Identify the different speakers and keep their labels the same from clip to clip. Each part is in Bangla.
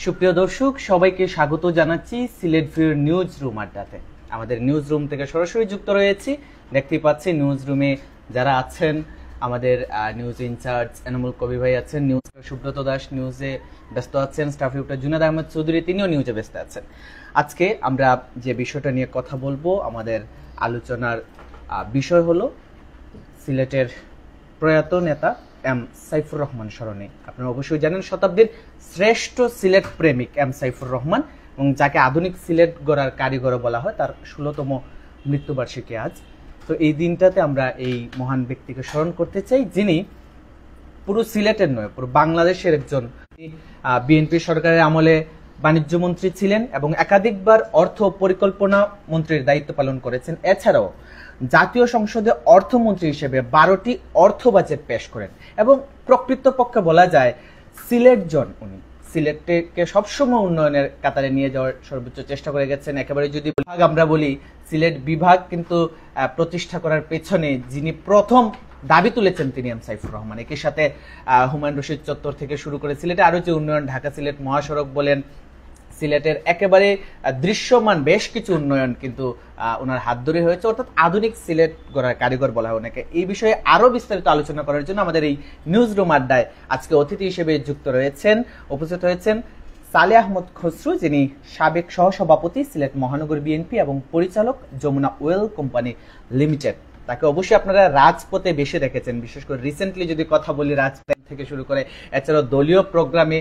Speaker 1: সুপ্রিয় দর্শক, সবাইকে স্বাগত জানাচ্ছি সিলেট ভিউর নিউজ রুম আড্ডাতে। আমাদের নিউজ রুম থেকে সরাসরি যুক্ত রয়েছি। দেখতেই পাচ্ছি নিউজ রুমে যারা আছেন, আমাদের নিউজ ইনচার্জ এনামুল কবির ভাই আছেন, নিউজ সুব্রত দাস নিউজে ব্যস্ত আছেন, স্টাফ রিপোর্টার জুনাদ আহমেদ চৌধুরী তিনিও নিউজে ব্যস্ত আছেন। আজকে আমরা যে বিষয়টা নিয়ে কথা বলবো, আমাদের আলোচনার বিষয় হলো সিলেটের প্রয়াত নেতা এম সাইফুর রহমান স্মরণে। আপনারা অবশ্যই জানেন শতাব্দীর শ্রেষ্ঠ সিলেট প্রেমিক এম সাইফুর রহমান, এবং যাকে আধুনিক সিলেট গড়ার কারিগর বলা হয়, তার 16তম মৃত্যুবার্ষিকী আজ। তো এই দিনটাতে আমরা এই মহান ব্যক্তিকে স্মরণ করতে চাই, যিনি পুরো সিলেটের নয়, পুরো বাংলাদেশের একজন। বিএনপি সরকারের আমলে বাণিজ্য মন্ত্রী ছিলেন এবং একাধিকবার অর্থ পরিকল্পনা মন্ত্রীর দায়িত্ব পালন করেছেন। এছাড়াও জাতীয় সংসদে অর্থমন্ত্রী হিসেবে 12টি অর্থ বাজেট পেশ করেন এবং প্রকৃতপক্ষে বলা যায় সিলেট জন উনি সিলেটকে সবসময় উন্নয়নের কাতারে নিয়ে যাওয়ার সর্বোচ্চ চেষ্টা করে গেছেন। একেবারে যদি আমরা বলি, সিলেট বিভাগ কিন্তু প্রতিষ্ঠা করার পেছনে যিনি প্রথম দাবি তুলেছেন তিনি এম সাইফুর রহমান। একই সাথে হুমায়ুন রশিদ চত্বর থেকে শুরু করে সিলেটে আরো যে উন্নয়ন, ঢাকা সিলেট মহাসড়ক বলেন, সিলেটের একেবারে দৃশ্যমান বেশ কিছু উন্নয়ন কিন্তু ওনার হাত ধরে হয়েছে, অর্থাৎ আধুনিক সিলেট গড়ার কারিগর বলা হয় ওনাকে। এই বিষয়ে আরো বিস্তারিত আলোচনা করার জন্য আমাদের এই নিউজ রুম আড্ডায় আজকে অতিথি হিসেবে যুক্ত রয়েছেন, উপস্থিত হয়েছেন সালেহ আহমদ খসরু, যিনি সাবেক সহসভাপতি সিলেট মহানগর বিএনপি এবং পরিচালক যমুনা ওয়েল কোম্পানি লিমিটেড। তাকে অবশ্যই আপনারা রাজপথে বেশি দেখেছেন, বিশেষ করে রিসেন্টলি যদি কথা বলি, রাজপথ থেকে শুরু করে এছাড়াও দলীয় প্রোগ্রামে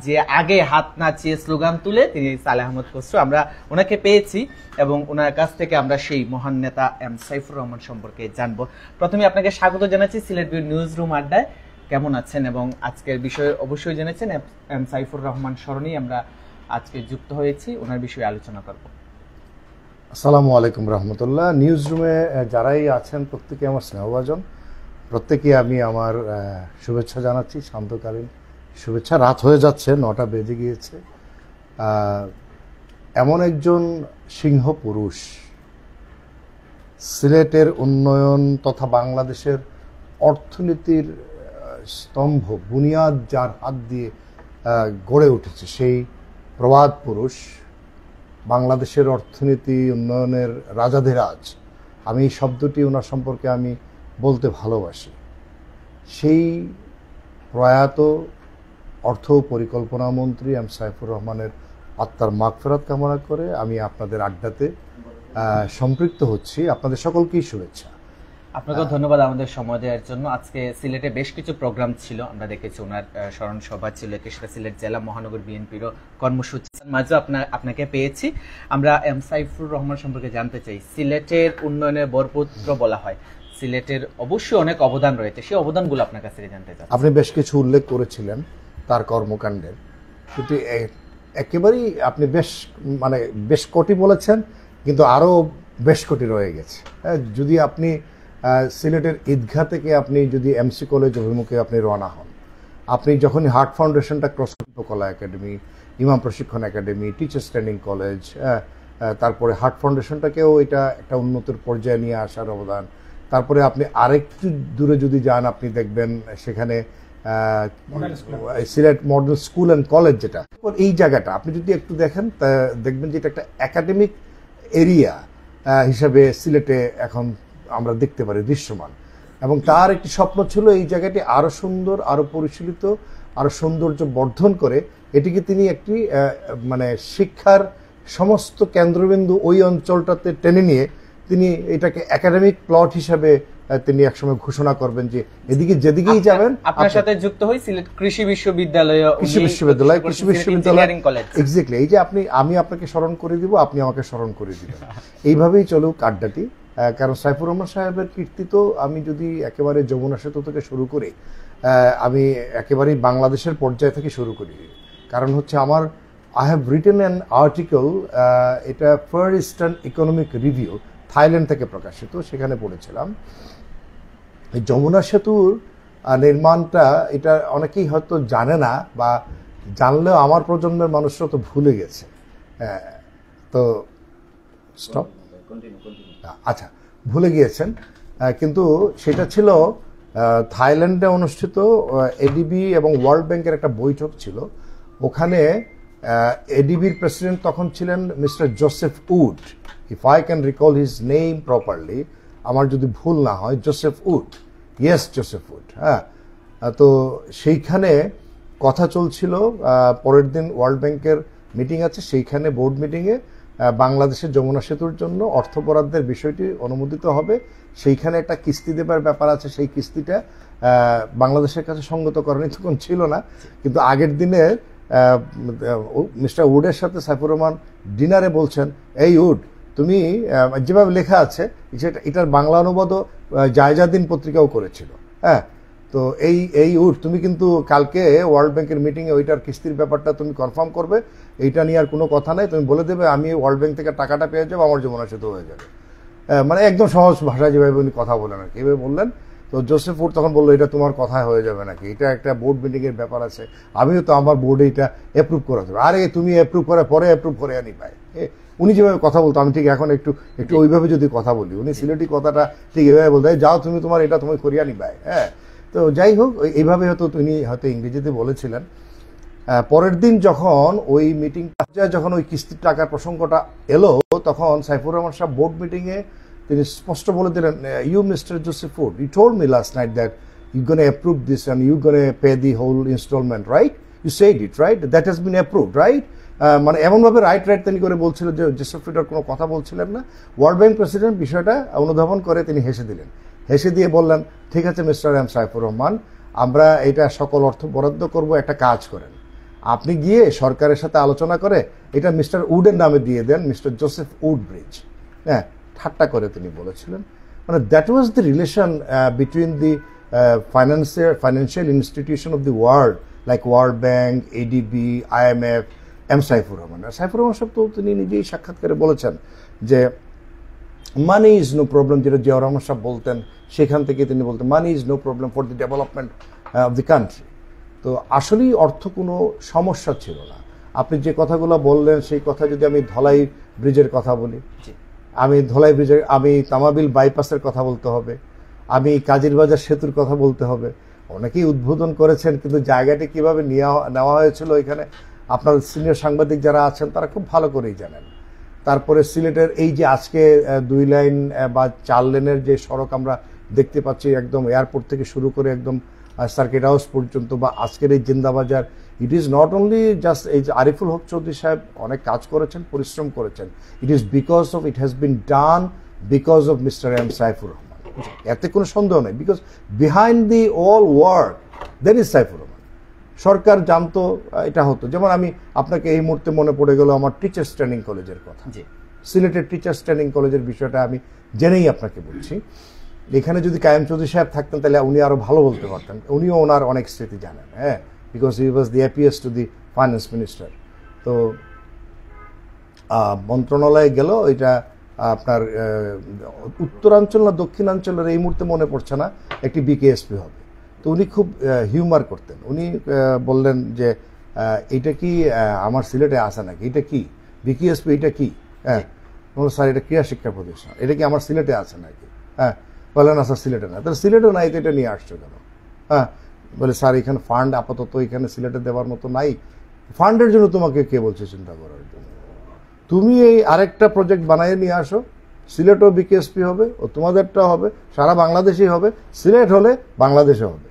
Speaker 1: যে আগে হাত নাচিয়ে স্লোগান তুলে তিনি সালেহ আহমদ খসরু। আমরা ওনাকে পেয়েছি এবং ওনার কাছ থেকে আমরা সেই মহান নেতা এম সাইফুর রহমান সম্পর্কে জানবো। প্রথমে আপনাকে স্বাগত জানাচ্ছি সিলেট ভিউ নিউজ রুম আড্ডায়। কেমন আছেন? এবং আজকের বিষয়ে অবশ্যই জেনেছেন এম সাইফুর রহমান স্মরণেই আমরা আজকে যুক্ত হয়েছি, ওনার বিষয়ে আলোচনা করব।
Speaker 2: আসসালামু আলাইকুম রহমতুল্লাহ। নিউজ রুমে যারাই আছেন প্রত্যেকে আমার স্নেহভাজন, প্রত্যেকে আমি আমার শুভেচ্ছা জানাচ্ছি, শান্তকালীন শুভেচ্ছা। রাত হয়ে যাচ্ছে, 9টা বেজে গিয়েছে। এমন একজন সিংহ পুরুষ, সিলেটের উন্নয়ন তথা বাংলাদেশের অর্থনীতির স্তম্ভ, বুনিয়াদ যার হাত দিয়ে গড়ে উঠেছে, সেই প্রবাদ পুরুষ, বাংলাদেশের অর্থনীতি উন্নয়নের রাজাধিরাজ, আমি এই শব্দটি ওনার সম্পর্কে আমি বলতে ভালোবাসি। সেই প্রয়াত অর্থ পরিকল্পনা মন্ত্রী এম সাইফুর রহমানের আত্মার মাগফিরাত কামনা করে আমি আপনাদের আড্ডাতে সম্পৃক্ত হচ্ছি। আপনাদের সকলকেই শুভেচ্ছা।
Speaker 1: আপনাকেও ধন্যবাদ আমাদের সময় দেওয়ার জন্য। আজকে সিলেটে বেশ কিছু প্রোগ্রাম ছিল, আমরা দেখেছি ওনার স্মরণ সভা ছিল, সেটা সিলেট জেলা মহানগর বিএনপিরও কর্মসূচি, মাঝে আপনাকে পেয়েছি। আমরা এম সাইফুর রহমান সম্পর্কে জানতে চাই। সিলেটের উন্নয়নের বরপুত্র বলা হয়, সিলেটের অবশ্যই অনেক অবদান রয়েছে, সেই অবদানগুলো আপনার কাছ থেকে জানতে চাই।
Speaker 2: আপনি বেশ কিছু উল্লেখ করেছিলেন তার কর্মকাণ্ডের, কিন্তু একেবারেই আপনি বেশ কোটি বলেছেন, কিন্তু আরও বেশ কোটি রয়ে গেছে। যদি আপনি সিলেটের ঈদগাহ থেকে আপনি যদি এমসি কলেজ অভিমুখে আপনি রওনা হন, আপনি যখনই হার্ট ফাউন্ডেশনটা ক্রস কলা একাডেমি, ইমাম প্রশিক্ষণ একাডেমি, টিচার্স ট্রেনিং কলেজ, তারপরে হার্ট ফাউন্ডেশনটাকেও এটা একটা উন্নতির পর্যায়ে নিয়ে আসার অবদান। তারপরে আপনি আরেকটু দূরে যদি যান, আপনি দেখবেন সেখানে Sylhet model school and college, যেটা এই জায়গাটা আপনি যদি একটু দেখেন, তা দেখবেন যে এটা একটা একাডেমিক এরিয়া হিসাবে সিলেটে এখন আমরা দেখতে পারি দৃশ্যমান। এবং তার একটি স্বপ্ন ছিল এই জায়গাটি আরো সুন্দর, আরো পরিশীলিত, আরো সৌন্দর্য বর্ধন করে এটিকে তিনি একটি শিক্ষার সমস্ত কেন্দ্রবিন্দু ওই অঞ্চলটাতে টেনে নিয়ে তিনি এটাকে একাডেমিক প্লট হিসাবে তিনি একসময় ঘোষণা করবেন যে এদিকে যেদিকেই যাবেন।
Speaker 1: আপনার সাথে যুক্ত হই সিলেট কৃষি বিশ্ববিদ্যালয়,
Speaker 2: এক্স্যাক্টলি। এই যে আমি আপনাকে স্মরণ করে দিব, আপনি আমাকে স্মরণ করে দিবেন, এইভাবেই চলুক আড্ডাটি। কারণ সাইফুর রহমান সাহেবের কীর্তি তো আমি যদি একেবারে যমুনা সেতু থেকে শুরু করি, আমি একেবারেই বাংলাদেশের পর্যায় থেকে শুরু করি। কারণ হচ্ছে I have written an article, এটা Far Eastern Economic Review, Thailand থেকে প্রকাশিত, সেখানে পড়েছিলাম এই যমুনা সেতুর নির্মাণটা, এটা অনেকেই হয়তো জানে না, বা জানলেও আমার প্রজন্মের মানুষরা তো ভুলে গেছে। তো স্টপ, আচ্ছা, ভুলে গিয়েছেন। কিন্তু সেটা ছিল থাইল্যান্ডে অনুষ্ঠিত এডিবি এবং ওয়ার্ল্ড ব্যাংকের একটা বৈঠক ছিল। ওখানে এডিবির প্রেসিডেন্ট তখন ছিলেন mister Joseph Wood, if I can recall his name properly, আমার যদি ভুল না হয় Joseph Wood, yes Joseph Wood. হ্যাঁ, তো সেইখানে কথা চলছিল, পরের দিন ওয়ার্ল্ড ব্যাংকের মিটিং আছে, সেইখানে বোর্ড মিটিংয়ে বাংলাদেশের যমুনা সেতুর জন্য অর্থ বরাদ্দের বিষয়টি অনুমোদিত হবে। সেইখানে একটা কিস্তি দেবার ব্যাপার আছে, সেই কিস্তিটা বাংলাদেশের কাছে সঙ্গতকরণই তখন ছিল না, কিন্তু আগের দিনে মিস্টার উডের সাথে সাইফুর রহমান ডিনারে বলছেন, এই উড তুমি যেভাবে লেখা আছে এটার বাংলা অনুবাদও জায়জাদিন পত্রিকাও করেছিল। হ্যাঁ, তো এই উড তুমি কিন্তু কালকে ওয়ার্ল্ড ব্যাংকের মিটিংয়ে ওইটার কিস্তির ব্যাপারটা তুমি কনফার্ম করবে, এইটা নিয়ে আর কোনো কথা নাই, তুমি বলে দেবে আমি ওয়ার্ল্ড ব্যাংক থেকে টাকাটা পেয়ে যাবো, আমার যমুনা সেতু হয়ে যাবে। মানে একদম সহজ ভাষায় যেভাবে উনি কথা বলেন আর কি, এভাবে বললেন। তো জোসেফ উড তখন বললো, এটা তোমার কথায় হয়ে যাবে নাকি, এটা একটা বোর্ড মিটিংয়ের ব্যাপার আছে, আমিও তো আমার বোর্ডে এটা অ্যাপ্রুভ করা যাবে। আরে তুমি অ্যাপ্রুভ করার পরে অ্যাপ্রুভ করে আনি পাই। উনি যেভাবে কথা বলতো আমি ঠিক এখন একটু ওইভাবে যদি কথা বলি, উনি সিলেটি কথাটা ঠিক এভাবে বলতে, যাও তুমি তোমার এটা তুমি করিয়ে আনি পাই। হ্যাঁ, তো যাই হোক এইভাবে হয়তো তিনি হয়তো ইংরেজিতে বলেছিলেন। পরের দিন যখন ওই মিটিংটা, যখন ওই কিস্তির টাকার প্রসঙ্গটা এলো, তখন সাইফুর রহমান সাহেব বোর্ড মিটিংয়ে তিনি স্পষ্ট বলে দিলেন, you mister Joseph Wood, you told me last night that you gonna approve this and you gonna pay the whole installment, right? You said it, right? That has been approved, right? মানে এমনভাবে রাইট তিনি করে বলছিল যে জোসেফ উড কোনো কথা বলছিলেন না। ওয়ার্ল্ড ব্যাংক প্রেসিডেন্ট বিষয়টা অনুধাবন করে তিনি হেসে দিলেন, হেসে দিয়ে বললেন, ঠিক আছে মিস্টার এম সাইফুর রহমান, আমরা এটা সকল অর্থ বরাদ্দ করব, একটা কাজ করেন, আপনি গিয়ে সরকারের সাথে আলোচনা করে এটা মিস্টার উডের নামে দিয়ে দেন, মিস্টার জোসেফ উড ব্রিজ। হ্যাঁ, ঠাট্টা করে তিনি বলেছিলেন। মানে that was the relation between the financial institution of the world, like world bank, ADB, IMF, M Saifur Rahman. Saifur Rahman সাহেব তো তিনি নিজেই সাক্ষাৎকারে বলেছেন যে মানি ইজ নো প্রবলেম, যেটা জিয়াউর রহমান সাহেব বলতেন, সেখান থেকে তিনি বলতেন money is no problem for the development of the country. তো আসলেই অর্থ কোনো সমস্যা ছিল না। আপনি যে কথাগুলো বললেন সেই কথা যদি আমি ধলাই ব্রিজের কথা বলি, আমি ধলাই ব্রিজের, আমি তামাবিল বাইপাসের কথা বলতে হবে, আমি কাজিরবাজার সেতুর কথা বলতে হবে। অনেকেই উদ্বোধন করেছেন, কিন্তু জায়গাটি কিভাবে নেওয়া হয়েছিল এখানে আপনার সিনিয়র সাংবাদিক যারা আছেন তারা খুব ভালো করেই জানেন। তারপরে সিলেটের এই যে আজকে 2 লাইন বা 4 লেনের যে সড়ক আমরা দেখতে পাচ্ছি, একদম এয়ারপোর্ট থেকে শুরু করে একদম সার্কিট হাউস পর্যন্ত, বা আজকের এই Zindabazar, it is not only just এই যে আরিফুল হক চৌধুরী সাহেব অনেক কাজ করেছেন, পরিশ্রম করেছেন, it is because of, it has been done because of mister M Saifur Rahman. এতে কোনো সন্দেহ নেই, because behind the all work দের ইজ সাইফুর রহমান। সরকার জানতো এটা হতো। যেমন আমি আপনাকে এই মুহূর্তে মনে পড়ে গেল আমার টিচার্স ট্রেনিং কলেজের কথা, সিলেটের টিচার্স ট্রেনিং কলেজের বিষয়টা আমি জেনেই আপনাকে বলছি। এখানে যদি কায়েম চৌধুরী সাহেব থাকতেন তাহলে উনি আরো ভালো বলতে পারতেন, উনিও ওনার অনেক স্মৃতি জানেন। হ্যাঁ, because he was the happiest to the finance minister. তো মন্ত্রণালয়ে গেল, এটা আপনার উত্তরাঞ্চল না দক্ষিণাঞ্চলের এই মুহূর্তে মনে পড়ছে না, একটি বিকেএসপি হবে। তো উনি খুব হিউমার করতেন, উনি বললেন যে এটা কি আমার সিলেটে আসে নাকি, এটা কি বিকেএসপি, এটা কি? হ্যাঁ, বলল স্যার এটা ক্রীড়া শিক্ষা প্রতিষ্ঠান, এটা কি আমার সিলেটে আছে নাকি? হ্যাঁ, বললেন না স্যার সিলেটে না। তাহলে সিলেটও নাই, তো এটা নিয়ে আসছো কেন? হ্যাঁ, বলে স্যার এখানে ফান্ড আপাতত এখানে সিলেটে দেওয়ার মতো নাই। ফান্ডের জন্য তোমাকে কে বলছে চিন্তা করার জন্য? তুমি এই আরেকটা প্রজেক্ট বানিয়ে নিয়ে আসো, সিলেটও বিকেএসপি হবে, ও তোমাদেরটা হবে, সারা বাংলাদেশেই হবে, সিলেট হলে বাংলাদেশে হবে।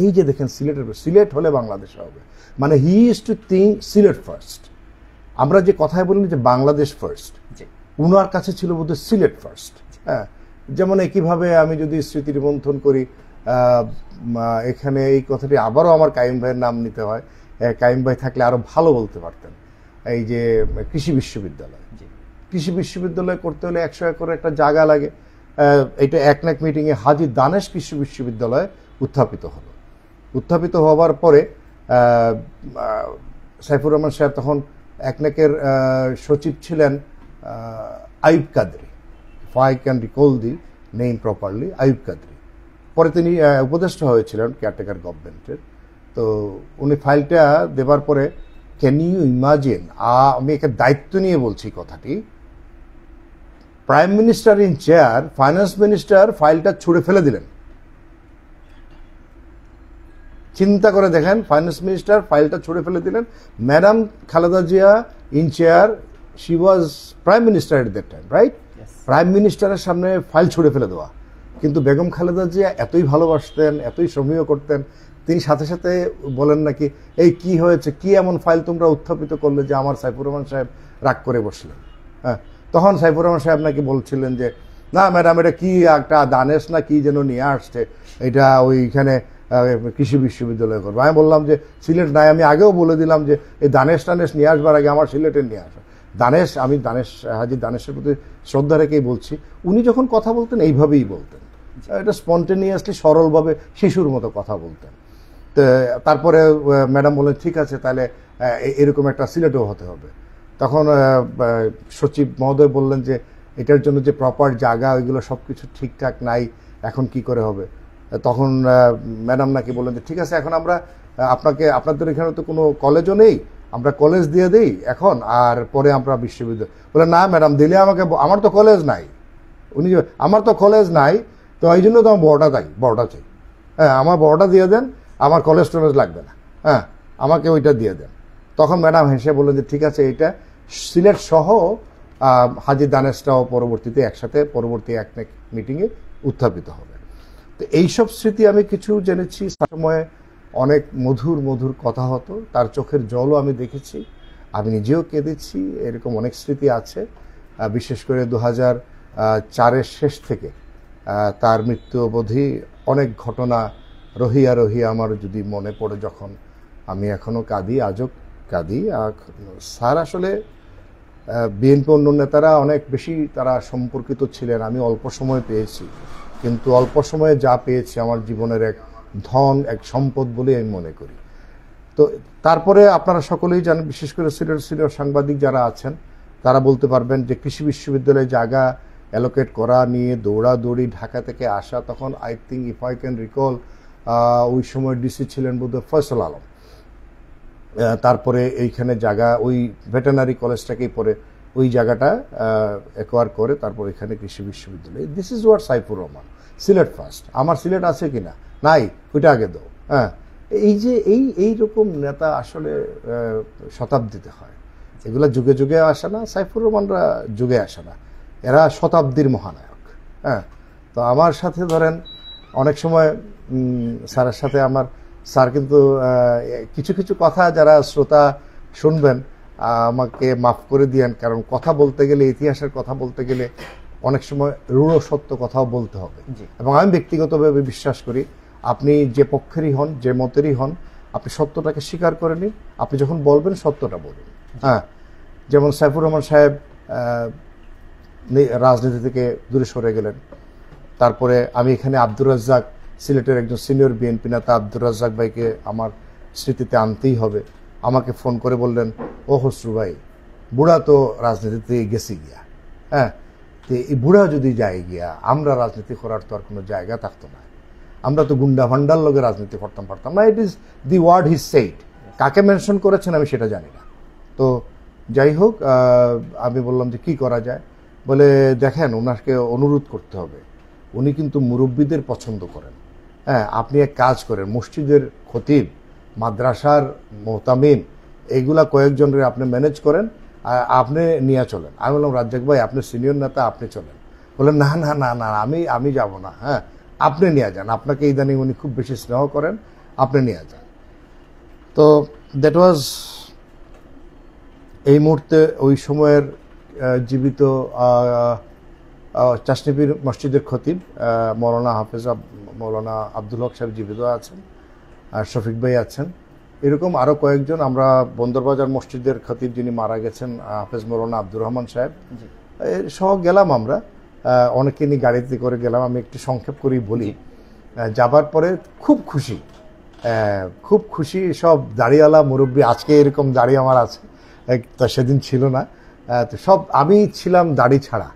Speaker 2: এই যে দেখেন সিলেট হলে বাংলাদেশে হবে, মানে he is to think Sylhet first. আমরা যে কথায় বলি যে বাংলাদেশ ফার্স্ট, উনার কাছে ছিল বোধহয় সিলেট ফার্স্ট। হ্যাঁ, যেমন একইভাবে আমি যদি স্মৃতির মন্থন করি, এখানে এই কথাটি আবারও আমার কাইম ভাইয়ের নাম নিতে হয়, কাইম ভাই থাকলে আরো ভালো বলতে পারতেন। এই যে কৃষি বিশ্ববিদ্যালয় করতে হলে 100 একর একটা জায়গা লাগে। এটা একনাক মিটিংয়ে হাজী দানেশ কৃষি বিশ্ববিদ্যালয় উত্থাপিত হওয়ার পরে সাইফুর রহমান সাহেব তখন একনাকের সচিব ছিলেন Ayub Kadri, if I can recall the name properly, Ayub Kadri. পরে তিনি উপদেষ্টা হয়েছিলেন কেয়ারটেকার গভর্নমেন্টের। তো উনি ফাইলটা দেবার পরে, ক্যান ইউ ইমাজিন, আমি একটা দায়িত্ব নিয়ে বলছি কথাটি, prime minister in chair, finance minister ফাইলটা ছুঁড়ে ফেলে দিলেন। চিন্তা করে দেখেন, ফাইন্যান্স মিনিস্টার ফাইলটা ছুড়ে ফেলে দিলেন। Madam Khaleda Zia in chair, she was prime minister at that time, right? Prime মিনিস্টারের সামনে ফাইল ছুড়ে ফেলে দেওয়া। কিন্তু বেগম খালেদা জিয়া এতই ভালোবাসতেন, এতই সমীহ করতেন, তিনি সাথে সাথে বলেন নাকি, এই কি হয়েছে, কি এমন ফাইল তোমরা উত্থাপিত করলে যে আমার সাইফুর রহমান সাহেব রাগ করে বসলেন? হ্যাঁ, তখন সাইফুর রহমান সাহেব নাকি বলছিলেন যে না ম্যাডাম, এটা কি একটা দানেশ না কি যেন নিয়ে আসছে, এটা ওইখানে কৃষি বিশ্ববিদ্যালয় করবো। আমি বললাম যে সিলেট নাই, আমি আগেও বলে দিলাম যে এই দানেশ টানেশ নিয়ে আসবার আগে আমার সিলেটে নিয়ে আসা। দানেশ, আমি দানেশ, হাজি দানেশের প্রতি শ্রদ্ধা রেখেই বলছি, উনি যখন কথা বলতেন এইভাবেই বলতেন, এটা স্পন্টেনিয়াসলি সরলভাবে শিশুর মতো কথা বলতেন। তো তারপরে ম্যাডাম বললেন ঠিক আছে, তাহলে এরকম একটা সিলেটও হতে হবে। তখন সচিব মহোদয় বললেন যে এটার জন্য যে প্রপার জায়গা, ওইগুলো সব কিছু ঠিকঠাক নাই, এখন কি করে হবে? তখন ম্যাডাম নাকি বললেন যে ঠিক আছে, এখন আমরা আপনাদের এখানে তো কোনো কলেজও নেই, আমরা কলেজ দিয়ে দিই এখন, আর পরে আমরা বিশ্ববিদ্যালয়। বলে না ম্যাডাম, দিলে আমাকে, আমার তো কলেজ নাই। উনি আমার তো কলেজ নাই, তো এই জন্য তো আমার বড়টা চাই। হ্যাঁ, আমার বড়টা দিয়ে দেন, আমার কলেজ টলেজ লাগবে না, হ্যাঁ আমাকে ওইটা দিয়ে দেন। তখন ম্যাডাম হেসে বললেন যে ঠিক আছে, এইটা সিলেট সহ হাজি দানেশটাও পরবর্তীতে একসাথে পরবর্তী এক মিটিংয়ে উত্থাপিত হবে। তো এইসব স্মৃতি আমি কিছু জেনেছি। সময়ে অনেক মধুর মধুর কথা হতো, তার চোখের জলও আমি দেখেছি, আমি নিজেও কেঁদেছি, এরকম অনেক স্মৃতি আছে। বিশেষ করে 2004-এর শেষ থেকে তার মৃত্যু অবধি অনেক ঘটনা রহিয়া রহিয়া আমার যদি মনে পড়ে, যখন আমি এখনও কাঁদি, আজও কাঁদি। স্যার আসলে বিএনপি অন্য নেতারা অনেক বেশি তারা সম্পর্কিত ছিলেন, আমি অল্প সময় পেয়েছি, কিন্তু অল্প সময়ে যা পেয়েছি আমার জীবনের এক ধন, এক সম্পদ বলে আমি মনে করি। তো তারপরে আপনারা সকলেই জানেন, বিশেষ করে সিনিয়র সাংবাদিক যারা আছেন তারা বলতে পারবেন যে কৃষি বিশ্ববিদ্যালয়ে জায়গা অ্যালোকেট করা নিয়ে দৌড়াদৌড়ি, ঢাকা থেকে আসা, তখন I think if I can recall ওই সময় ডিসি ছিলেন বোধহয় ফয়সাল আলম। তারপরে এইখানে জায়গা, ওই ভেটেনারি কলেজটাকেই পরে ওই জায়গাটা অ্যাকোয়ার করে তারপর এখানে কৃষি বিশ্ববিদ্যালয়। This is watt Saifur Rahman, Sylhet first. আমার সিলেট আছে কিনা, নাই, ওইটা আগে দাও। হ্যাঁ, এই যে এইরকম নেতা আসলে শতাব্দীতে হয়, এগুলা যুগে যুগে আসে না, সাইফুর রহমানরা যুগে আসে না, এরা শতাব্দীর মহানায়ক। হ্যাঁ, তো আমার সাথে ধরেন অনেক সময় স্যারের সাথে স্যার কিন্তু কিছু কিছু কথা যারা শ্রোতা শুনবেন আমাকে মাফ করে দিয়েন, কারণ কথা বলতে গেলে, ইতিহাসের কথা বলতে গেলে অনেক সময় রূঢ় সত্য কথাও বলতে হবে। এবং আমি ব্যক্তিগতভাবে বিশ্বাস করি, আপনি যে পক্ষেরই হন, যে মতেরই হন, আপনি সত্যটাকে স্বীকার করে নিন, আপনি যখন বলবেন সত্যটা বলুন। হ্যাঁ, যেমন সাইফুর রহমান সাহেব রাজনীতি থেকে দূরে সরে গেলেন, তারপরে আমি এখানে আব্দুর রাজ্জাক, সিলেটের একজন সিনিয়র বিএনপি নেতা আব্দুর রাজ্জাক ভাইকে আমার স্মৃতিতে আনতেই হবে। আমাকে ফোন করে বললেন, ও হসরু ভাই, বুড়া তো রাজনীতিতে গেছি গিয়া, হ্যাঁ, তো এই বুড়া যদি যায় গিয়া, আমরা রাজনীতি করার তো আর কোনো জায়গা থাকতো না, আমরা তো গুন্ডা ভান্ডার লোকে রাজনীতি করতাম পারতাম না। It is the word he said, কাকে মেনশন করেছেন আমি সেটা জানি না। তো যাই হোক, আমি বললাম যে কি করা যায়, বলে দেখেন ওনাকে অনুরোধ করতে হবে, উনি কিন্তু মুরব্বীদের পছন্দ করেন। হ্যাঁ, আপনি এক কাজ করেন, মসজিদের খতিব, মাদ্রাসার মোহতামিম, এইগুলা কয়েকজনের আপনি ম্যানেজ করেন, আপনি নিয়ে চলেন। আমি বললাম রাজ্জাক ভাই, আপনি সিনিয়র নেতা, আপনি চলেন। বললেন না না না না, আমি যাব না, হ্যাঁ আপনি নিয়ে যান, আপনাকে ইদানিং উনি খুব বেশি স্নেহ করেন, আপনি নিয়ে যান। তো দ্যাট ওয়াজ এই মুহূর্তে ওই সময়ের জীবিত চাশনিপীর মসজিদের খতিব মৌলানা আব্দুল হক সাহেব জীবিত আছেন, আর শফিক ভাই আছেন, এরকম আরও কয়েকজন। আমরা বন্দরবাজার মসজিদের খতিব যিনি মারা গেছেন হাফেজ মৌলানা আব্দুর রহমান সাহেব সহ গেলাম। আমরা অনেকে নিয়ে গাড়িতে করে গেলাম, আমি একটু সংক্ষেপ করেই বলি। যাবার পরে খুব খুশি সব দাড়িওয়ালা মুরব্বী, আজকে এরকম দাড়ি আমার আছে, তা সেদিন ছিল না, তো সব আমি ছিলাম দাড়ি ছাড়া,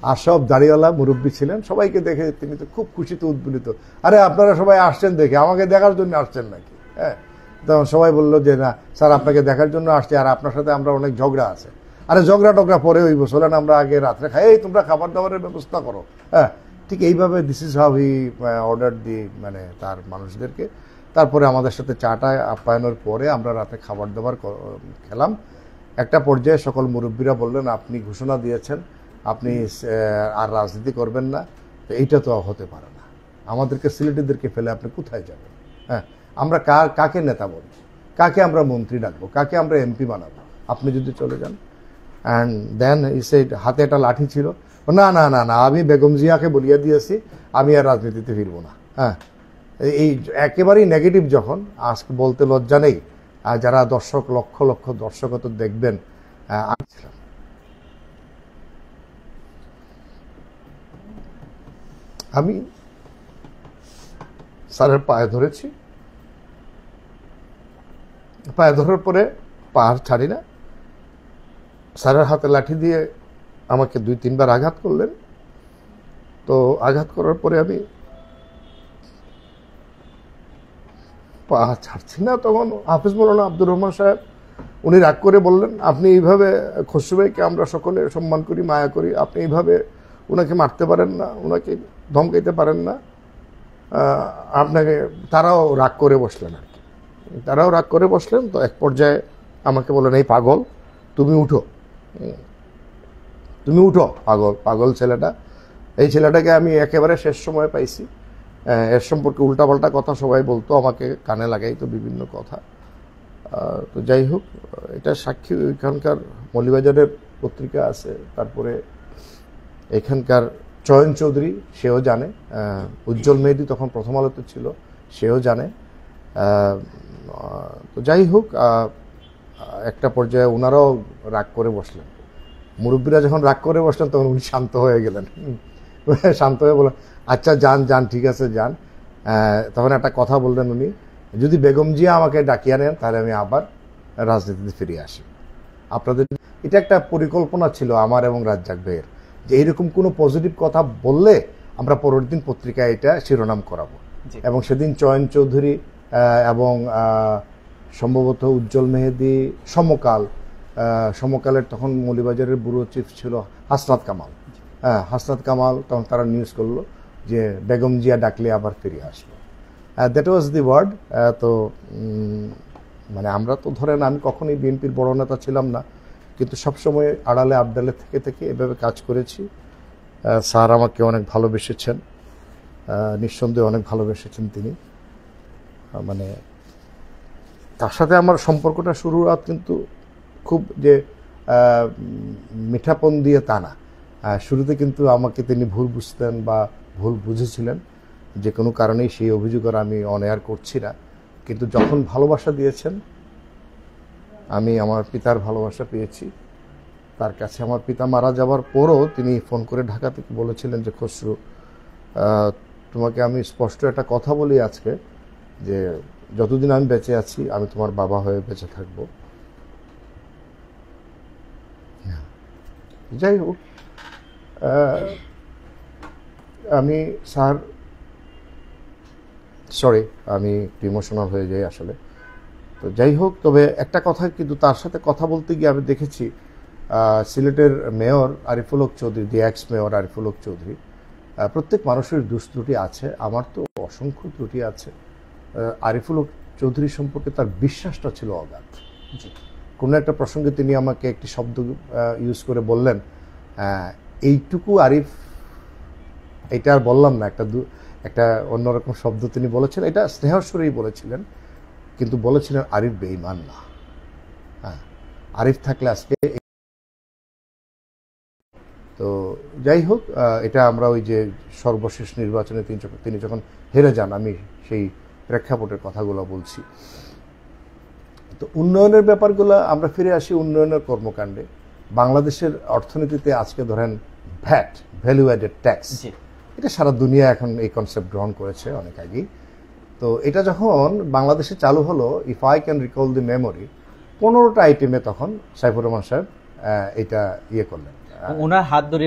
Speaker 2: আর সব দাড়িওয়ালা মুরব্বী ছিলেন। সবাইকে দেখে তিনি তো খুব খুশিতে উদ্বেলিত, আরে আপনারা সবাই আসছেন দেখে, আমাকে দেখার জন্য আসছেন নাকি? হ্যাঁ, তখন সবাই বললো যে না স্যার, আপনাকে দেখার জন্য আসছে, আর আপনার সাথে আমরা অনেক ঝগড়া আছে। আরে ঝগড়া টগড়া পরে হইব, চলেন আমরা আগে রাত্রে খাই, এই তোমরা খাবার দাবারের ব্যবস্থা করো। হ্যাঁ, ঠিক এইভাবে this is how he order the, মানে তার মানুষদেরকে। তারপরে আমাদের সাথে চাটা আপ্যায়নের পরে আমরা রাতে খাবার দাবার খেলাম। একটা পর্যায়ে সকল মুরব্বীরা বললেন, আপনি ঘোষণা দিয়েছেন আপনি আর রাজনীতি করবেন না, তো এইটা তো হতে পারে না, আমাদেরকে সিলেটিদেরকে ফেলে আপনি কোথায় যাবেন? হ্যাঁ, আমরা কাকে নেতা বলবো, কাকে আমরা মন্ত্রী ডাকবো, কাকে আমরা এমপি বানাবো, আপনি যদি চলে যান। অ্যান্ড দেন হাতে একটা লাঠি ছিল, না না না না, আমি বেগম জিয়াকে বলিয়ে দিয়েছি আমি আর রাজনীতিতে ফিরবো না। হ্যাঁ, এই একেবারেই নেগেটিভ যখন, আজকে বলতে লজ্জা নেই, যারা দর্শক লক্ষ লক্ষ দর্শক তো দেখবেন, আমি স্যারের পায়ে ধরেছি, পায়ে ধরার পরে পা আর ছাড়ি না। স্যারের হাতে লাঠি দিয়ে আমাকে 2-3 বার আঘাত করলেন। তো আঘাত করার পরে আমি পা ছাড়ছি না। তখন হাফিজ মৌলানা আব্দুর রহমান সাহেব উনি রাগ করে বললেন, আপনি এইভাবে খসরু ভাইকে আমরা সকলে সম্মান করি, মায়া করি, আপনি এইভাবে ওনাকে মারতে পারেন না, ওনাকে ধমকাইতে পারেন না। আপনাকে তারাও রাগ করে বসলেন আর কি, তারাও রাগ করে বসলেন। তো এক পর্যায়ে আমাকে বললেন, এই পাগল তুমি উঠো, তুমি উঠো, পাগল পাগল ছেলেটা। এই ছেলেটাকে আমি একেবারে শেষ সময় পাইছি। এর সম্পর্কে উল্টাপাল্টা কথা সবাই বলতো, আমাকে কানে লাগাইতো বিভিন্ন কথা। তো যাই হোক, এটা সাক্ষী এখানকার মৌলভীবাজারের পত্রিকা আছে, তারপরে এখানকার চয়ন চৌধুরী সেও জানে, উজ্জ্বল মেহেদী তখন প্রথম আলোতে ছিল, সেও জানে। তো যাই হোক, একটা পর্যায়ে ওনারাও রাগ করে বসলেন। মুরব্বীরা যখন রাগ করে বসলেন তখন উনি শান্ত হয়ে গেলেন, শান্ত হয়ে বললেন, আচ্ছা যান যান, ঠিক আছে যান। তখন একটা কথা বললেন উনি, যদি বেগম জিয়া আমাকে ডাকিয়ে নেন তাহলে আমি আবার রাজনীতিতে ফিরে আসি। আপনাদের এটা একটা পরিকল্পনা ছিল আমার এবং রাজ্জাক ভাইয়ের, যে এইরকম কোনো পজিটিভ কথা বললে আমরা পরের দিন পত্রিকায় এটা শিরোনাম করাবো। এবং সেদিন চয়ন চৌধুরী এবং সম্ভবত উজ্জ্বল মেহেদী, সমকালের তখন মৌলভীবাজারের ব্যুরো চিফ ছিল হাসনাত কামাল। হাসনাত কামাল তখন তারা নিউজ করলো যে বেগম জিয়া ডাকলে আবার ফিরে আসবো। That was the word. তো মানে আমরা তো ধরেন, আমি কখনোই বিএনপির বড় নেতা ছিলাম না, কিন্তু সবসময় আড়ালে আবডালে থেকে থেকে এভাবে কাজ করেছি। স্যার আমাকে অনেক ভালোবেসেছেন, নিঃসন্দেহে অনেক ভালোবেসেছেন তিনি। মানে তার সাথে আমার সম্পর্কটা শুরু কিন্তু খুব যে মিঠাপন দিয়ে তা না। শুরুতে কিন্তু আমাকে তিনি ভুল বুঝতেন বা ভুল বুঝেছিলেন, যে কোনো কারণেই সেই অভিযোগ আর আমি অন এয়ার করছি না। কিন্তু যখন ভালোবাসা দিয়েছেন, আমি আমার পিতার ভালোবাসা পেয়েছি তার কাছে। আমার পিতা মারা যাওয়ার পরও তিনি ফোন করে ঢাকা থেকে বলেছিলেন যে খসরু, তোমাকে আমি স্পষ্ট একটা কথা বলি আজকে, যে যতদিন আমি বেঁচে আছি আমি তোমার বাবা হয়ে বেঁচে থাকবো। যাই হোক, আমি স্যার, সরি আমি ইমোশনাল হয়ে যাই আসলে। তো যাই হোক, তবে একটা কথা, কিন্তু তার সাথে কথা বলতে গিয়ে আমি দেখেছি সিলেটের মেয়র আরিফুল হক চৌধুরী, দি এক্স মেয়র আরিফুল হক চৌধুরী, প্রত্যেক মানুষের দোষ ত্রুটি আছে, আমার তো অসংখ্য ত্রুটি আছে। আরিফুল হক চৌধুরী সম্পর্কে তার বিশ্বাসটা ছিল অগাধ। কোনো একটা প্রসঙ্গে তিনি আমাকে একটি শব্দ ইউজ করে বললেন, এইটুকু আরিফ, এটা আর বললাম না, একটা অন্যরকম শব্দ তিনি বলেছেন, এটা স্নেহস্বরেই বলেছিলেন, কিন্তু বলেছিলেন আরিফ বেঈমান না। হ্যাঁ, আরিফ থাকলে আজকে। তো যাই হোক, এটা আমরা ওই যে সর্বশেষ নির্বাচনে তিনি যখন হেরে যান, আমি সেই প্রেক্ষাপটের কথাগুলো বলছি। তো উন্নয়নের ব্যাপারগুলো আমরা ফিরে আসি উন্নয়নের কর্মকাণ্ডে। বাংলাদেশের অর্থনীতিতে আজকে ধরেন ভ্যাট, ভ্যালু অ্যাডেড ট্যাক্স, এটা সারা দুনিয়া এখন এই কনসেপ্ট গ্রহণ করেছে অনেক আগেই। তো এটা যখন বাংলাদেশে চালু হলো, if I can recall the memory, 15টা আইটেমে তখন সাইফুর রহমান সাহেব এটা ইয়ে করলেন,
Speaker 1: ওনার হাত ধরে,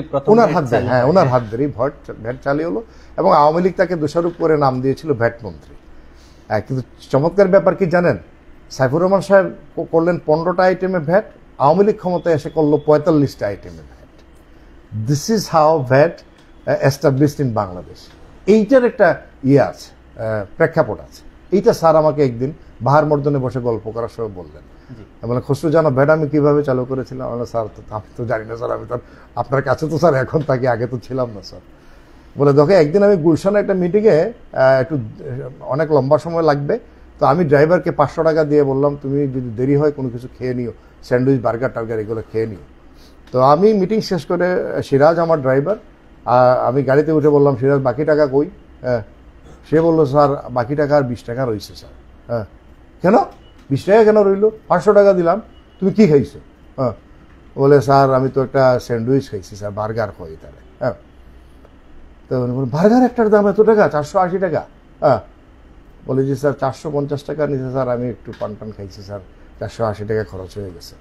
Speaker 2: হ্যাঁ ওনার হাত ধরেই ভ্যাট চালু হলো। এবং আওয়ামী লীগ তাকে দোষারোপ করে নাম দিয়েছিল ভ্যাট মন্ত্রী। কিন্তু চমৎকার ব্যাপার কি জানেন, সাইফুর রহমান সাহেব করলেন 15টা আইটেমে ভ্যাট, আওয়ামী লীগ ক্ষমতায় এসে করলো 45টা আইটেমে VAT. This is how VAT established in Bangladesh. এইটার একটা ইয়ে আছে, প্রেক্ষাপট আছে। এইটা স্যার আমাকে একদিন বাহার মর্দনে বসে গল্প করার সময় বললেন। মানে খসরু জানো ব্যাট আমি কিভাবে চালু করেছিলাম? আমি স্যার আমি তো জানি না স্যার, আমি তো আপনার কাছে তো স্যার এখন থাকি, আগে তো ছিলাম না স্যার। বলে দেখো একদিন আমি গুলশানে একটা মিটিংয়ে একটু অনেক লম্বা সময় লাগবে, তো আমি ড্রাইভারকে 500 টাকা দিয়ে বললাম তুমি যদি দেরি হয় কোনো কিছু খেয়ে নিও, স্যান্ডউইচ বার্গার টার্গার এগুলো খেয়ে নিও। তো আমি মিটিং শেষ করে সিরাজ আমার ড্রাইভার, আমি গাড়িতে উঠে বললাম সিরাজ বাকি টাকা কই? হ্যাঁ, সে বললো স্যার বাকি টাকা আর 20 টাকা রয়েছে স্যার। হ্যাঁ, কেন 20 টাকা কেন রইলো? 500 টাকা দিলাম, তুমি কি খাইছো? হ্যাঁ, বলে স্যার আমি তো একটা স্যান্ডউইচ খাইছি স্যার, বার্গার খাই তাহলে। হ্যাঁ, তো বার্গার একটার দাম এত টাকা, 480 টাকা? হ্যাঁ, বলে যে স্যার 450 টাকা নিচ্ছে স্যার, আমি একটু পান টান খাইছি স্যার, 480 টাকা খরচ হয়ে গেছে।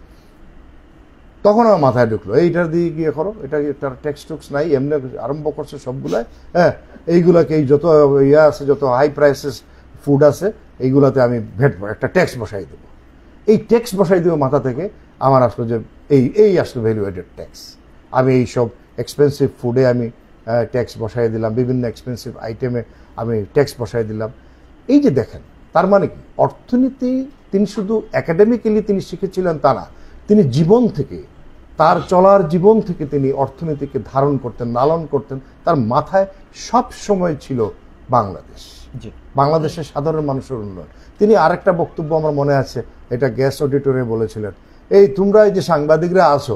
Speaker 2: তখন আমার মাথায় ঢুকলো এইটার দিয়ে গিয়ে করো, এটা তার ট্যাক্স টুক্স নাই, এমনি আরম্ভ করছে সবগুলাই। হ্যাঁ, এইগুলাকে এই যত ইয়ে আছে, যত হাই প্রাইসেস ফুড আছে এইগুলাতে আমি ভ্যাট একটা ট্যাক্স বসাই দেবো। এই ট্যাক্স বসাই দেবো মাথা থেকে আমার আসলো যে এই আসলো ভ্যালু এডেড ট্যাক্স। আমি এই সব এক্সপেন্সিভ ফুডে আমি ট্যাক্স বসাই দিলাম, বিভিন্ন এক্সপেন্সিভ আইটেমে আমি ট্যাক্স বসাই দিলাম। এই যে দেখেন, তার মানে কি অর্থনীতি তিনি শুধু একাডেমিক্যালি তিনি শিখেছিলেন তা না, তিনি জীবন থেকে, তার চলার জীবন থেকে তিনি অর্থনীতিকে ধারণ করতেন, লালন করতেন। তার মাথায় সব সময় ছিল বাংলাদেশ, বাংলাদেশের সাধারণ মানুষের উন্নয়ন। তিনি আরেকটা বক্তব্য আমার মনে আছে, এটা গ্যাস অডিটরে বলেছিলেন, এই তোমরা এই যে সাংবাদিকরা আছো,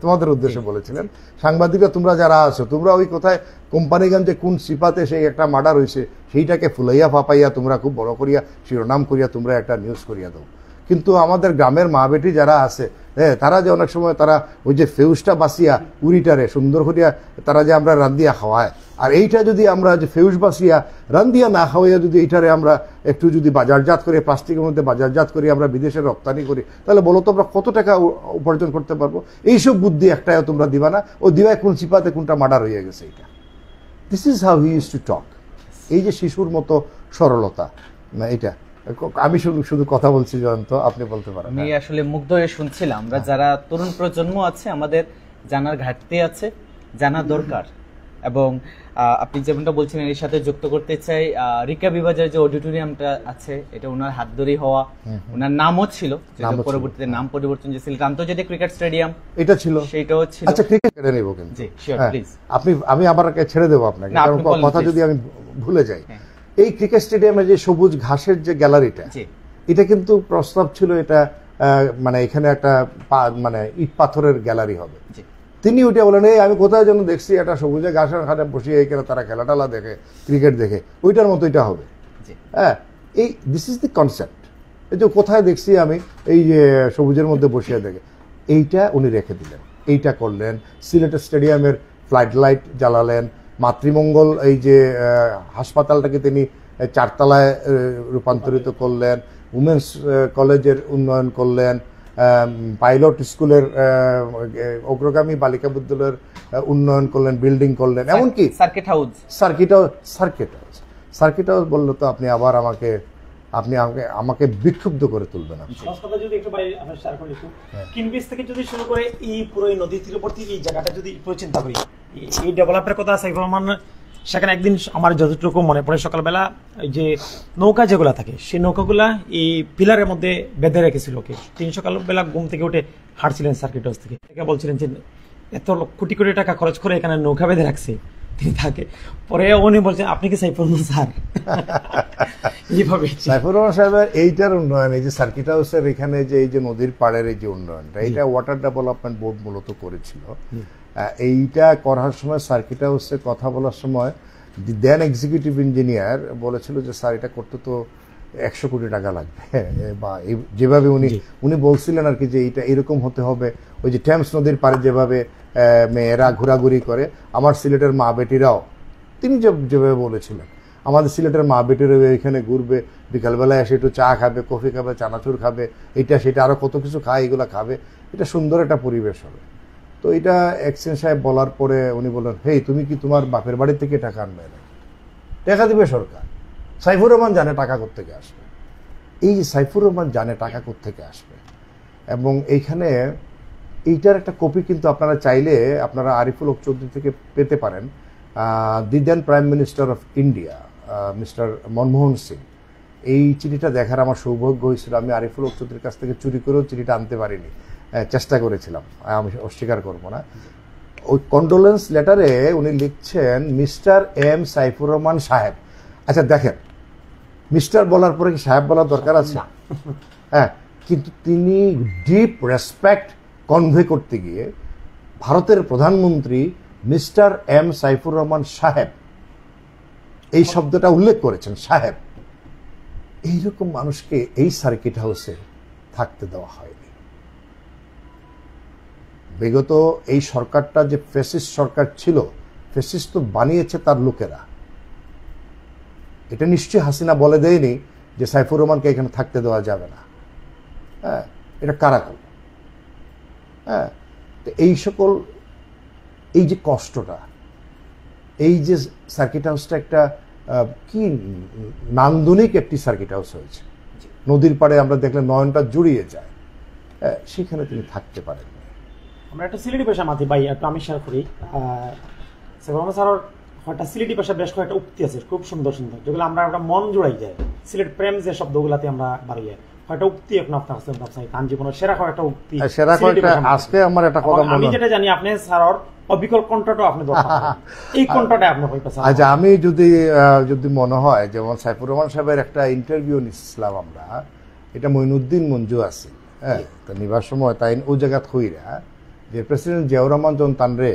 Speaker 2: তোমাদের উদ্দেশ্যে বলেছিলেন, সাংবাদিকরা তোমরা যারা আছো, তোমরা ওই কোথায় কোম্পানিগঞ্জে কোন সিপাতে সেই একটা মার্ডার হয়েছে সেইটাকে ফুলাইয়া ফাপাইয়া তোমরা খুব বড় করিয়া শিরোনাম করিয়া তোমরা একটা নিউজ করিয়া দাও। কিন্তু আমাদের গ্রামের মা বেটি যারা আছে, হ্যাঁ, তারা যে অনেক সময় তারা ওই যে ফেউজটা বাসিয়া উড়িটারে সুন্দর করিয়া তারা যে আমরা রান্দিয়া খাওয়ায়, আর এইটা যদি আমরা যে ফেউজ বাসিয়া রান্দিয়া না খাওয়াইয়া যদি এইটারে আমরা একটু যদি বাজারজাত করে, প্লাস্টিকের মধ্যে বাজারজাত করে আমরা বিদেশে রপ্তানি করি, তাহলে বলো তো আমরা কত টাকা উপার্জন করতে পারবো? এইসব বুদ্ধি একটাও তোমরা দিবা না, ও দিবায় কোন চিপাতে কোনটা মার্ডার হয়ে গেছে। এইটা this is how he use to talk. এই যে শিশুর মতো সরলতা, না এটা আমি শুধু কথা বলছি জয়ন্ত, আপনি বলতে পারেন।
Speaker 1: আমি আসলে মুগ্ধ হয়ে শুনছিলাম। আমরা যারা তরুণ প্রজন্ম আছে আমাদের জানার ঘাটতি আছে, জানা দরকার। এবং আপনি যেমনটা বলছিলেন এর সাথে যুক্ত করতে চাই, রিকা বিভাজের যে অডিটোরিয়ামটা আছে এটা ওনার হাত ধরেই হওয়া, ওনার নামও ছিল, পরবর্তীতে নাম পরিবর্তন যে সিলেট আন্তর্জাতিক ক্রিকেট স্টেডিয়াম এটা ছিল, সেটাও ছিল।
Speaker 2: আচ্ছা, ক্রিকেট ছেড়ে নেব কিন্তু, জি শিওর প্লিজ, আমি আবার ছেড়ে দেবো আপনাকে, কারণ কথা যদি আমি ভুলে যাই। এই ক্রিকেট স্টেডিয়ামে যে সবুজ ঘাসের যে গ্যালারিটা, এটা কিন্তু প্রস্তাব ছিল এটা মানে এখানে একটা মানে ইট পাথরের গ্যালারি হবে। তিনি ওইটা বলেন এই আমি কোথায় যেন দেখছি একটা সবুজে ঘাসের খাটে বসিয়ে এখানে তারা খেলাটালা দেখে, ক্রিকেট দেখে, ওইটার মতো এটা হবে। হ্যাঁ, এই দিস ইজ দি কনসেপ্ট। এই যে কোথায় দেখছি আমি এই যে সবুজের মধ্যে বসিয়ে দেখে, এইটা উনি রেখে দিলেন, এইটা করলেন। সিলেট স্টেডিয়ামের ফ্লাড লাইট জ্বালালেন। মাতৃমঙ্গল এই যে হাসপাতালটাকে তিনি 4 তলায় রূপান্তরিত করলেন। উমেন্স কলেজের উন্নয়ন করলেন। পাইলট স্কুলের অগ্রগামী বালিকা বিদ্যালয়ের উন্নয়ন করলেন, বিল্ডিং করলেন, এমনকি সার্কিট হাউস বললো তো আপনি আবার আমাকে বিক্ষুব্ধ করে তুলবেন।
Speaker 3: যদি একটু কিনবিস থেকে যদি শুরু করে এই পুরো নদী তীরবর্তী এই জায়গাটা যদি চিন্তা করি, এই ডেভেলপের কথা আছে, সেখানে একদিন আমার যতটুকু মনে পড়ে সকালবেলা যে নৌকা যেগুলা থাকে সেই নৌকাগুলা এই পিলারের মধ্যে বেঁধে রেখেছিল। তিনি সকালবেলা ঘুম থেকে উঠে হাঁটছিলেন সার্কিট হাউস থেকে, বলছিলেন যে এত কোটি কোটি টাকা খরচ করে এখানে নৌকা বেঁধে রাখছে তিনি থাকে। পরে উনি বলছেন আপনি কি সাইফুর রহমান স্যার? এইভাবে
Speaker 2: সাইফুর রহমান সাহেবের এইটার উন্নয়ন, এই যে সার্কিট হাউসের এখানে যে এই যে নদীর পাড়ের এই যে উন্নয়নটা, এটা ওয়াটার ডেভেলপমেন্ট বোর্ড মূলত করেছিল। এইটা করার সময় সার্কিট হাউসে কথা বলার সময় দি দেন এক্সিকিউটিভ ইঞ্জিনিয়ার বলেছিল যে স্যার এটা করতে তো 100 কোটি টাকা লাগবে, বা যেভাবে উনি বলছিলেন আর কি যে এটা এরকম হতে হবে, ওই যে টেমস নদীর পাড়ে যেভাবে মেয়েরা ঘোরাঘুরি করে, আমার সিলেটের মা বেটিরাও, তিনি যেভাবে বলেছিলেন আমাদের সিলেটের মা বেটিরাও এখানে ঘুরবে, বিকালবেলায় এসে একটু চা খাবে, কফি খাবে, চানাচুর খাবে, এটা সেটা আরও কত কিছু খায়, এগুলো খাবে, এটা সুন্দর একটা পরিবেশ হবে। তো এটা এক্সচেঞ্জ সাহেব বলার পরে উনি বললেন, হেই তুমি কি তোমার বাপের বাড়ি থেকে টাকা আনবে না? টাকা দিবে সরকার। সাইফুর রহমান জানে টাকা কোত্থেকে আসবে। এই যে সাইফুর রহমান জানে টাকা কোত্থেকে আসবে, এবং এইখানে এইটার একটা কপি কিন্তু আপনারা চাইলে আপনারা আরিফুল হক চৌধুরী থেকে পেতে পারেন। The then prime minister of India mister Manmohan Singh, এই চিঠিটা দেখার আমার সৌভাগ্য হয়েছিল। আমি আরিফুল হক চৌধুরীর কাছ থেকে চুরি করেও চিঠিটা আনতে পারিনি, চেষ্টা করেছিলাম, আমি অস্বীকার করবো না। ওই কন্ডোলেন্স লেটারে উনি লিখছেন মিস্টার এম সাইফুর রহমান সাহেব। আচ্ছা দেখেন, মিস্টার বলার পরে কি সাহেব বলার দরকার আছে? হ্যাঁ, কিন্তু তিনি ডিপ রেসপেক্ট কনভে করতে গিয়ে ভারতের প্রধানমন্ত্রী মিস্টার এম সাইফুর রহমান সাহেব এই শব্দটা উল্লেখ করেছেন, সাহেব। এইরকম মানুষকে এই সার্কিট হাউসে থাকতে দেওয়া হয়নি। বিগত এই সরকারটা যে ফ্যাসিস্ট সরকার ছিল, ফ্যাসিস্ট তো বানিয়েছে তার লোকেরা। এটা নিশ্চয়ই হাসিনা বলে দেয়নি যে সাইফুর রহমানকে এখানে থাকতে দেওয়া যাবে না। হ্যাঁ, এটা কারা করল? হ্যাঁ, তো এই সকল, এই যে কষ্টটা, এই যে সার্কিট হাউসটা একটা কি নান্দনিক একটি সার্কিট হাউস হয়েছে, নদীর পাড়ে আমরা দেখলে নয়নটা জুড়িয়ে যায়, সেখানে তিনি থাকতে পারেন।
Speaker 3: আমরা একটা সিলেটি ভাষা মাতি ভাই, একটু আমি শেয়ার করি। স্যার হয়তো সিলেটি ভাষা বেশ কয়েকটা উক্তি আছে খুব সুন্দর সুন্দর, যেগুলো আমরা একটা মন জুড়াই যায়। সিলেট প্রেম যে শব্দগুলাতে আমরা বাড়িয়ে হয়তো উক্তি এখন আপনার কাছে তার জীবনের সেরা কয়েকটা উক্তি,
Speaker 2: সেরা কয়েকটা। আজকে আমার একটা কথা
Speaker 3: আমি যেটা জানি, আপনি স্যার অবিকল কণ্ঠটা আপনি এই কণ্ঠটা আপনার হইতেছে।
Speaker 2: আচ্ছা, আমি যদি মনে হয়, যেমন সাইফুর রহমান সাহেবের একটা ইন্টারভিউ নিচ্ছিলাম আমরা, এটা মঈনুদ্দিন মঞ্জু আছে, হ্যাঁ, তো নিবার সময় তাই ওই জায়গা থইরা যে প্রেসিডেন্ট জিয়াউর রহমান যখন তানরে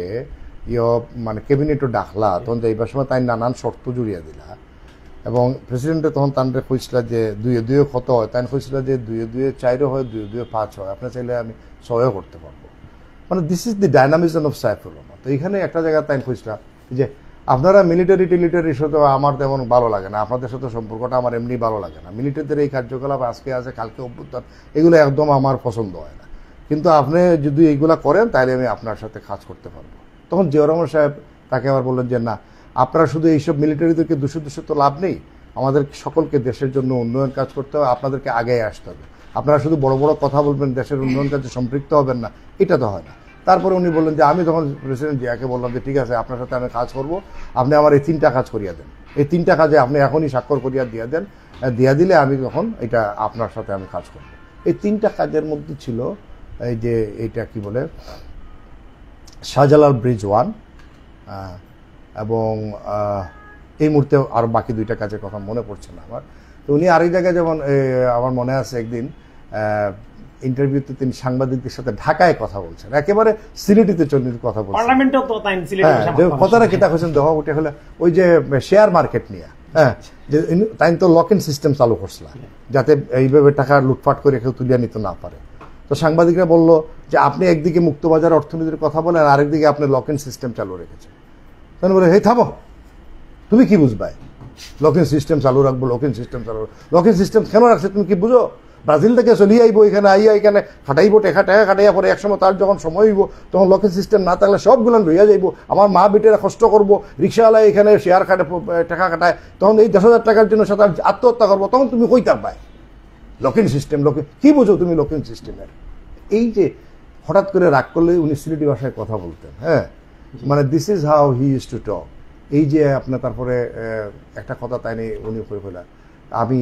Speaker 2: মানে ক্যাবিনেটও ডাকলা, তখন যাইবার সময় তাই নানান শর্ত জুড়িয়ে দিলা, এবং প্রেসিডেন্টে তখন তানরে কইছিল যে 2-2 কত হয়, তাই কইছিল যে 2-2 4 হয়, 2-2 5 হয়, আপনি চাইলে আমি 6 করতে পারবো। মানে this is the dynamism of Saifur Rahman. তো এখানে একটা জায়গায় তাই কইছিল যে আপনারা মিলিটারি টিলিটারির সাথে আমার তেমন ভালো লাগে না, আপনাদের সাথে সম্পর্কটা আমার এমনি ভালো লাগে না, মিলিটারিদের এই কার্যকলাপ আজকে আছে কালকে অভ্যুত্থান, এগুলো একদম আমার পছন্দ হয় না, কিন্তু আপনি যদি এইগুলা করেন তাহলে আমি আপনার সাথে কাজ করতে পারবো। তখন জিয়াউর রহমান সাহেব তাকে আবার বললেন যে না, আপনারা শুধু এইসব মিলিটারিদেরকে দোষে তো লাভ নেই, আমাদের সকলকে দেশের জন্য উন্নয়ন কাজ করতে হবে, আপনাদেরকে আগে আসতে হবে, আপনারা শুধু বড় বড় কথা বলবেন, দেশের উন্নয়ন কাজে সম্পৃক্ত হবেন না, এটা তো হয় না। তারপরে উনি বললেন যে আমি তখন প্রেসিডেন্ট জিয়াকে বললাম যে ঠিক আছে, আপনার সাথে আমি কাজ করব, আপনি আমার এই 3টা কাজ করিয়া দেন, এই 3টা কাজে আপনি এখনই স্বাক্ষর করিয়া দিয়ে দেন, দিয়া দিলে আমি তখন এটা আপনার সাথে আমি কাজ করব। এই 3টা কাজের মধ্যে ছিল এই যে এইটা কি বলে শাহজালাল ব্রিজ 1, এবং এই মুহূর্তে আরও বাকি 2টা কাজের কথা মনে পড়ছে না আমার। তো উনি আরেক জায়গায়, যেমন আমার মনে আছে একদিন ইন্টারভিউতে তিনি সাংবাদিকদের সাথে ঢাকায় কথা বলছেন, একেবারে সিলেটিতে কথা বলছেন, কথাটা কেটা হয়েছেন দেখা উঠে হলে ওই যে শেয়ার মার্কেট নিয়ে, হ্যাঁ, যে তাই তো লক ইন সিস্টেম চালু করছিল যাতে এইভাবে টাকা লুটপাট করে কেউ তুলিয়া নিতে না পারে। তো সাংবাদিকরা বললো যে আপনি একদিকে মুক্তবাজার অর্থনীতির কথা বলেন, আরেকদিকে আপনি লক ইন সিস্টেম চালু রেখেছেন। তখন বলে হেই থামো, তুমি কি বুঝবাই লক ইন সিস্টেম চালু রাখবো, লক ইন সিস্টেম চালু রাখবো, লক ইন সিস্টেম কেন রাখছে তুমি কি বুঝো? ব্রাজিল থেকে চলিয়ে আইবো, এখানে আইয়া এখানে খাটাইবো, টাকা খাটাইয়া পরে একসময় তার যখন সময় হইব তখন লক ইন সিস্টেম না থাকলে সবগুলো রইয়া যাইবো, আমার মা বেটেরা কষ্ট করবো, রিক্সাওয়ালা এখানে শেয়ার খাটে টাকা খাটায়, তখন এই 10,000 টাকার জন্য সাথে আত্মহত্যা করবো, তখন তুমি কই থাকবাই? লক ইন সিস্টেম, কি বুঝো তুমি লক ইন সিস্টেমের? এই যে হঠাৎ করে রাগ করলে উনি সিলেটি ভাষায় কথা বলতেন, হ্যাঁ, মানে this is how he use to talk. এই যে আপনার তারপরে একটা কথা তাই নিয়ে উনি করে ফেলা, আমি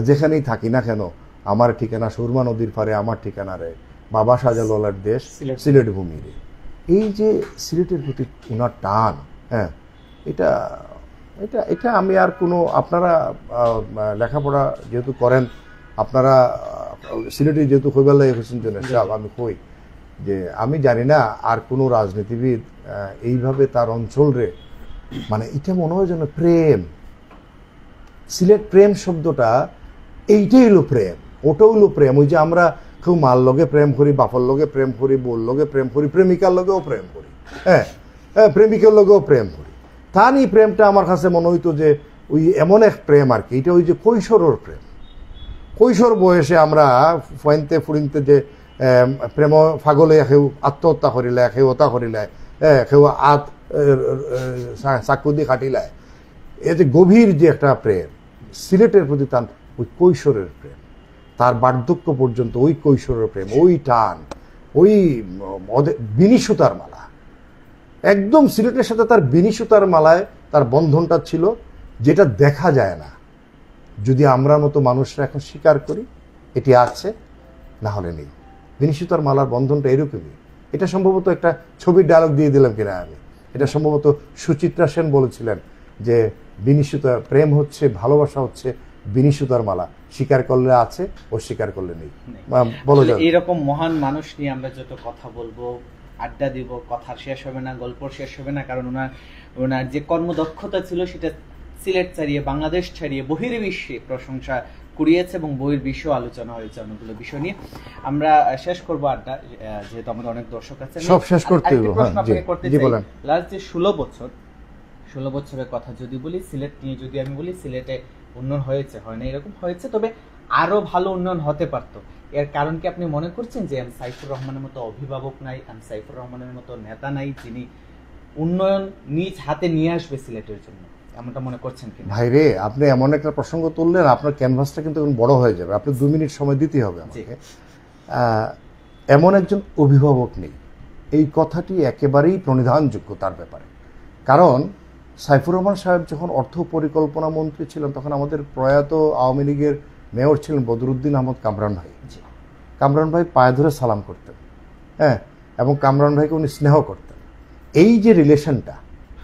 Speaker 2: যেখানেই থাকি না কেন আমার ঠিকানা সুরমা নদীর পারে, আমার ঠিকানা রে বাবা শাহজালালের দেশ সিলেট ভূমি রে। এই যে সিলেটের প্রতি ওনার টান, হ্যাঁ, এটা এটা এটা আমি আর কোনো, আপনারা লেখাপড়া যেহেতু করেন, আপনারা সিলেটে যেহেতু কইবেলা হোসেন সাহেব, আমি কই যে আমি জানি না আর কোনো রাজনীতিবিদ এইভাবে তার অঞ্চল রে, মানে এটা মনে হয় যেন প্রেম, সিলেট প্রেম শব্দটা এইটাই হলো প্রেম, ওটা হইলো প্রেম। ওই যে আমরা কেউ মার লগে প্রেম করি, বাপর লগে প্রেম করি, বোর লগে প্রেম করি, প্রেমিকার লগেও প্রেম করি, হ্যাঁ, প্রেমিকার লগেও প্রেম করি, তা নিয়ে প্রেমটা আমার কাছে মনে হইতো যে ওই এমন এক প্রেম আর কি, এটা ওই যে কৈশোরের প্রেম। কৈশোর বয়সে আমরা ফুয়াইনতে ফুরিনতে যে প্রেম ফাগলে কেউ আত্মহত্যা করিলায়, কেউ হত্যা করিলায়, কেউ চাকু দিয়ে কাটিলায়, এই যে গভীর যে একটা প্রেম সিলেটের প্রতি তার ওই কৈশোরের প্রেম, তার বার্ধক্য পর্যন্ত ওই কৈশোরের প্রেম, ওই টান, ওই বিনি সুতার মালা, একদম সিলেটের সাথে তার বিনি সুতার মালায় তার বন্ধনটা ছিল। যেটা দেখা যায় না, যদি আমরা মতো মানুষরা এখন স্বীকার করি এটি আছে, না হলে নেই। বিনিশিত আর মালার বন্ধনটা এরকমই। এটা সম্ভবত একটা ছবির ডায়লগ দিয়ে দিলাম কিনা আমি, এটা সম্ভবত সুচিত্রা সেন বলেছিলেন যে বিনিশিত প্রেম হচ্ছে, ভালোবাসা হচ্ছে বিনিশিতার মালা, স্বীকার করলে আছে, অস্বীকার করলে নেই। বলো
Speaker 1: এরকম মহান মানুষ নিয়ে আমরা যত কথা বলবো, আড্ডা দিব, কথা শেষ হবে না, গল্প শেষ হবে না, কারণ ওনার যে কর্মদক্ষতা ছিল সেটা সিলেট ছাড়িয়ে, বাংলাদেশ ছাড়িয়ে বহির্বিশ্বে প্রশংসা কুড়িয়েছে এবং বহির্বিশ্ব আলোচনা হয়েছে অনেকগুলো বিষয় নিয়ে। আমরা শেষ করবো আড্ডা, যেহেতু আমাদের অনেক দর্শক আছে,
Speaker 2: সব শেষ করতে
Speaker 1: লাস্ট যে 16 বছরের কথা যদি বলি, সিলেট নিয়ে যদি আমি বলি, সিলেটে উন্নয়ন হয়েছে, হয় না এরকম হয়েছে, তবে আরো ভালো উন্নয়ন হতে পারতো। এর কারণ কি আপনি মনে করছেন যে এম সাইফুর রহমানের মতো অভিভাবক নাই, এম সাইফুর রহমানের মতো নেতা নাই যিনি উন্নয়ন নিজ হাতে নিয়ে আসবে সিলেটের জন্য, এমনটা মনে করছেন কি?
Speaker 2: ভাইরে, আপনি এমন একটা প্রসঙ্গ তুললেন, আপনার ক্যানভাসটা কিন্তু এখন বড় হয়ে যাবে, আপনি 2 মিনিট সময় দিতে হবে আমাকে। এমন একজন অভিভাবক নেই, এই কথাটি একেবারেই প্রণিধানযোগ্য তার ব্যাপারে। কারণ সাইফুর রহমান সাহেব যখন অর্থ পরিকল্পনা মন্ত্রী ছিলেন, তখন আমাদের প্রয়াত আওয়ামী লীগের মেয়র ছিলেন বদরুদ্দিন আহমদ কামরান ভাই। কামরান ভাই পায়ে ধরে সালাম করতেন, হ্যাঁ, এবং কামরান ভাইকে উনি স্নেহ করতেন। এই যে রিলেশনটা,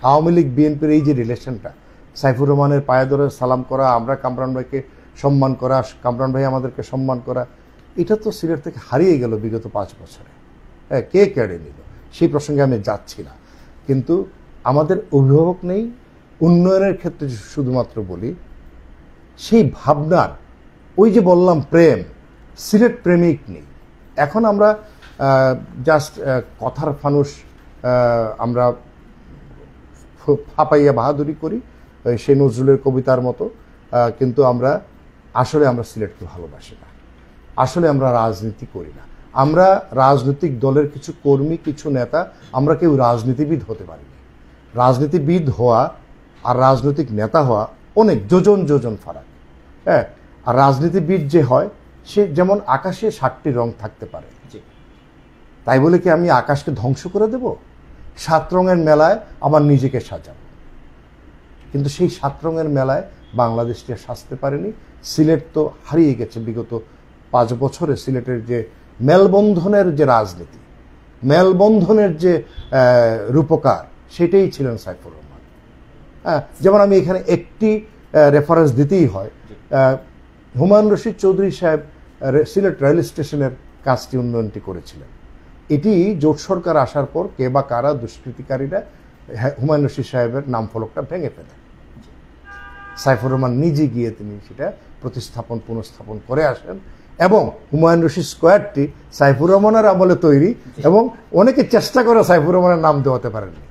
Speaker 2: আওয়ামী লীগ বিএনপির এই যে রিলেশনটা, সাইফুর রহমানের পায়ে ধরে সালাম করা, আমরা কামরান ভাইকে সম্মান করা, কামরান ভাই আমাদেরকে সম্মান করা, এটা তো সিলেট থেকে হারিয়ে গেল বিগত 5 বছরে। হ্যাঁ, কে কেড়ে নিল সেই প্রসঙ্গে আমি যাচ্ছি না, কিন্তু আমাদের অভিভাবক নেই উন্নয়নের ক্ষেত্রে। শুধুমাত্র বলি, সেই ভাবনার, ওই যে বললাম প্রেম, সিলেট প্রেমিক নেই। এখন আমরা জাস্ট কথার ফানুস আমরা ফাপাইয়া বাহাদুরি করি সেই নজরুলের কবিতার মতো, কিন্তু আমরা সিলেটকে ভালোবাসি না, আসলে আমরা রাজনীতি করি না। আমরা রাজনৈতিক দলের কিছু কর্মী, কিছু নেতা, আমরা কেউ রাজনীতিবিদ হতে পারিনি। রাজনীতিবিদ হওয়া আর রাজনৈতিক নেতা হওয়া অনেক যোজন ফারাক। হ্যাঁ, আর রাজনীতিবিদ যে হয়, সে যেমন আকাশে 7টি রং থাকতে পারে, তাই বলে কি আমি আকাশকে ধ্বংস করে দেব? 7 রঙের মেলায় আমার নিজেকে সাজাবো, কিন্তু সেই 7 রঙের মেলায় বাংলাদেশকে সাজতে পারেনি। সিলেট তো হারিয়ে গেছে বিগত 5 বছরে। সিলেটের যে মেলবন্ধনের যে রাজনীতি, মেলবন্ধনের যে রূপকার, সেটাই ছিলেন সাইফুর রহমান। হ্যাঁ, যেমন আমি এখানে একটি রেফারেন্স দিতেই হয়, হুমায়ুন রশিদ চৌধুরী সাহেব সিলেট রেল স্টেশনের কাজটি, উন্নয়নটি করেছিলেন। এটি জোট সরকার আসার পর কে বা কারা দুষ্কৃতিকারীরা হুমায়ুন রশিদ সাহেবের নাম ফলকটা ভেঙে ফেলে, সাইফুর রহমান নিজে গিয়ে তিনি সেটা পুনঃস্থাপন করে আসেন। এবং হুমায়ুন রশিদ স্কোয়ারটি সাইফুর রহমানের আমলে তৈরি, এবং অনেকে চেষ্টা করে সাইফুর রহমানের নাম দেওয়াতে পারেননি।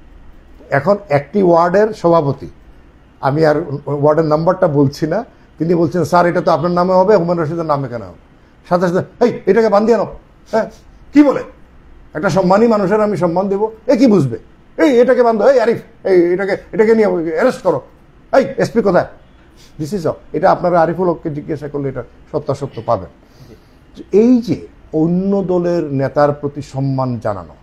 Speaker 2: এখন একটি ওয়ার্ডের সভাপতি, আমি আর ওয়ার্ডের নাম্বারটা বলছি না, তিনি বলছেন স্যার এটা তো আপনার নামে হবে, হুমায়ুন রশিদের নামে কেন হবে? সাথে সাথে এই এটাকে বান্ধিয়ে নাও। হ্যাঁ, কি বলে? একটা সম্মানী মানুষের আমি সম্মান দেবো, এ কি বুঝবে? এই এটাকে বান্ধব, এই আরিফ, এই এটাকে নিয়ে অ্যারেস্ট করো, এই এসপি কোথায়? দিস ইজ এটা আপনারা আরিফুল হককে জিজ্ঞাসা করলে এটা সত্যাসত্য পাবেন। এই যে অন্য দলের নেতার প্রতি সম্মান জানানো,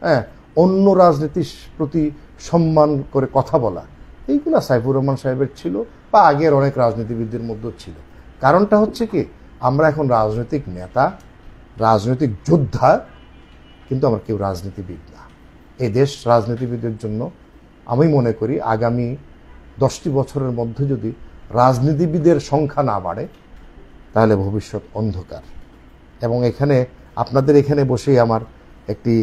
Speaker 2: হ্যাঁ, অন্য রাজনীতির প্রতি সম্মান করে কথা বলা, এইগুলা সাইফুর রহমান সাহেবের ছিল, বা আগের অনেক রাজনীতিবিদদের মধ্যেও ছিল। কারণটা হচ্ছে কি, আমরা এখন রাজনৈতিক নেতা, রাজনৈতিক যোদ্ধা, কিন্তু আমরা কেউ রাজনীতিবিদ না। এই দেশ রাজনীতিবিদের জন্য আমি মনে করি আগামী 10টি বছরের মধ্যে যদি রাজনীতিবিদের সংখ্যা না বাড়ে, তাহলে ভবিষ্যৎ অন্ধকার। এবং এখানে আপনাদের এখানে বসেই আমার একটি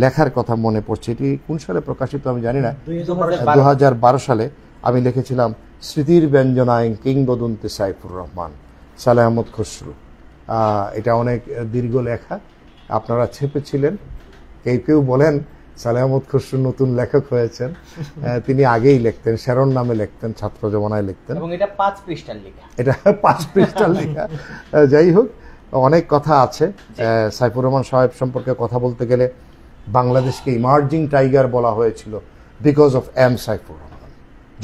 Speaker 2: লেখার কথা মনে পড়ছে, এটি কোন সালে প্রকাশিত আমি জানি না, 2012 সালে আমি লিখেছিলাম স্মৃতির ব্যঞ্জনায় কিংবদন্তি সাইফুর রহমান, সালেহ আহমদ খসরু। এটা অনেক দীর্ঘ লেখা, আপনারা ছেপেছিলেন। কেউ বলেন সালেহ আহমদ খসরু নতুন লেখক হয়েছেন, তিনি আগেই লিখতেন, শেরন নামে লিখতেন, ছাত্র জমানায় লিখতেন,
Speaker 1: এবং এটা 5 পৃষ্ঠার লেখা,
Speaker 2: এটা 5 পৃষ্ঠার লেখা। যাই হোক, অনেক কথা আছে সাইফুর রহমান সাহেব সম্পর্কে কথা বলতে গেলে। বাংলাদেশকে ইমার্জিং টাইগার বলা হয়েছিল because of M Saifur Rahman.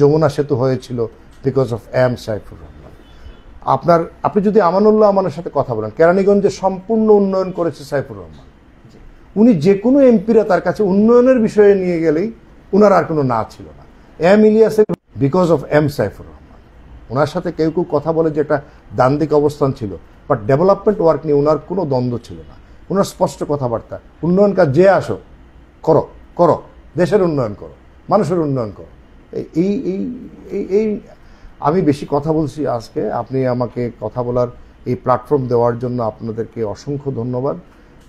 Speaker 2: Jamuna সেতু হয়েছিল because of M Saifur Rahman. আপনি যদি আমানুল্লাহ আমানের সাথে কথা বলেন, কেরানীগঞ্জে সম্পূর্ণ উন্নয়ন করেছে সাইফুর রহমান। উনি যে কোনো এমপিরা তার কাছে উন্নয়নের বিষয়ে নিয়ে গেলেই উনার আর কোনো না ছিল না। এম ইলিয়াসের because of M Saifur Rahman. ওনার সাথে কেউ কেউ কথা বলে যে একটা দ্বান্দ্বিক অবস্থান ছিল, বাট ডেভেলপমেন্ট ওয়ার্ক নিয়ে ওনার কোনো দ্বন্দ্ব ছিল না। ওনার স্পষ্ট কথাবার্তা, উন্নয়ন কাজ যে আসো করো করো, দেশের উন্নয়ন করো, মানুষের উন্নয়ন করো। এই এই এই এই আমি বেশি কথা বলছি আজকে, আপনি আমাকে কথা বলার এই প্ল্যাটফর্ম দেওয়ার জন্য আপনাদেরকে অসংখ্য ধন্যবাদ।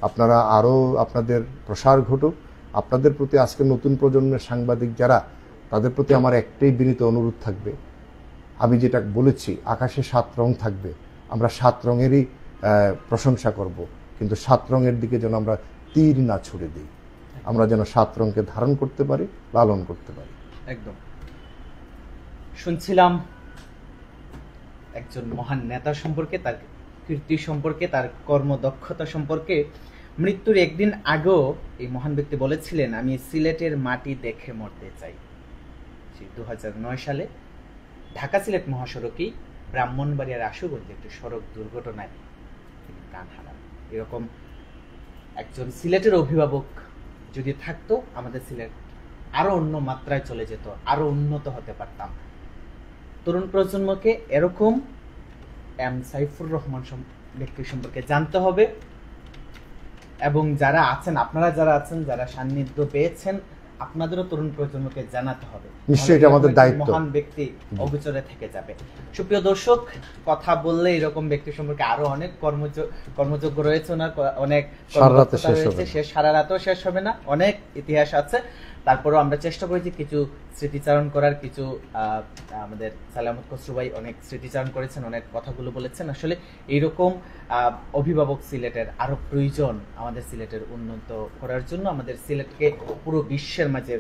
Speaker 2: আপনারা আরও আপনাদের প্রসার ঘটুক। আপনাদের প্রতি আজকে নতুন প্রজন্মের সাংবাদিক যারা, তাদের প্রতি আমার একটাই বিনীত অনুরোধ থাকবে, আমি যেটা বলেছি আকাশে 7 রং থাকবে, আমরা 7 রঙেরই প্রশংসা করব, কিন্তু 7 রঙের দিকে যেন আমরা তীর না ছুড়ে দিই, আমরা যেন 7 রঙকে ধারণ করতে পারি, লালন করতে পারি।
Speaker 1: একদম শুনছিলাম একজন মহান নেতা সম্পর্কে, তার কীর্তি সম্পর্কে, তার কর্মদক্ষতা সম্পর্কে। মৃত্যুর একদিন আগেও এই মহান ব্যক্তি বলেছিলেন, আমি সিলেটের মাটি দেখে মরতে চাই। 2009 সালে ঢাকা সিলেট মহাসড়কেই ব্রাহ্মণবাড়িয়ার আশুগঞ্জে একটি সড়ক দুর্ঘটনায় তিনি প্রাণ হারান। এরকম একজন সিলেটের অভিভাবক যদি থাকতো, আমাদের সিলেট আরো অন্য মাত্রায় চলে যেত, আরো উন্নত হতে পারতাম। তরুণ প্রজন্মকে এরকম এম সাইফুর রহমান ব্যক্তি সম্পর্কে জানতে হবে, এবং যারা আছেন, আপনারা যারা আছেন, যারা সান্নিধ্য পেয়েছেন, আপনাদেরও তরুণ প্রজন্মকে জানাতে হবে।
Speaker 2: নিশ্চয়ই এটা আমাদের দায়িত্ব।
Speaker 1: মহান ব্যক্তি অবিচরে থেকে যাবে। সুপ্রিয় দর্শক, কথা বললে এরকম ব্যক্তি সম্পর্কে আরো অনেক কর্মযোগ্য রয়েছে, ওনার অনেক সে সারা রাতেও শেষ হবে না, অনেক ইতিহাস আছে। তারপরেও আমরা চেষ্টা করেছি কিছু স্মৃতিচারণ করার। কিছু আমাদের সালামত খসরু ভাই অনেক স্মৃতিচারণ করেছেন, অনেক কথাগুলো বলেছেন। আসলে এইরকম অভিভাবক সিলেটের আরো প্রয়োজন, আমাদের সিলেটের উন্নত করার জন্য, আমাদের সিলেটকে পুরো বিশ্বের মাঝে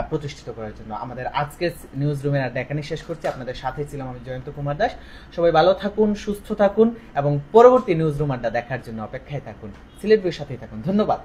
Speaker 1: প্রতিষ্ঠিত করার জন্য। আমাদের আজকের নিউজ রুমের আড্ডা এখানে শেষ করছি। আপনাদের সাথে ছিলাম আমি জয়ন্ত কুমার দাস। সবাই ভালো থাকুন, সুস্থ থাকুন, এবং পরবর্তী নিউজ রুম আড্ডা দেখার জন্য অপেক্ষায় থাকুন। সিলেট বইয়ের সাথেই থাকুন। ধন্যবাদ।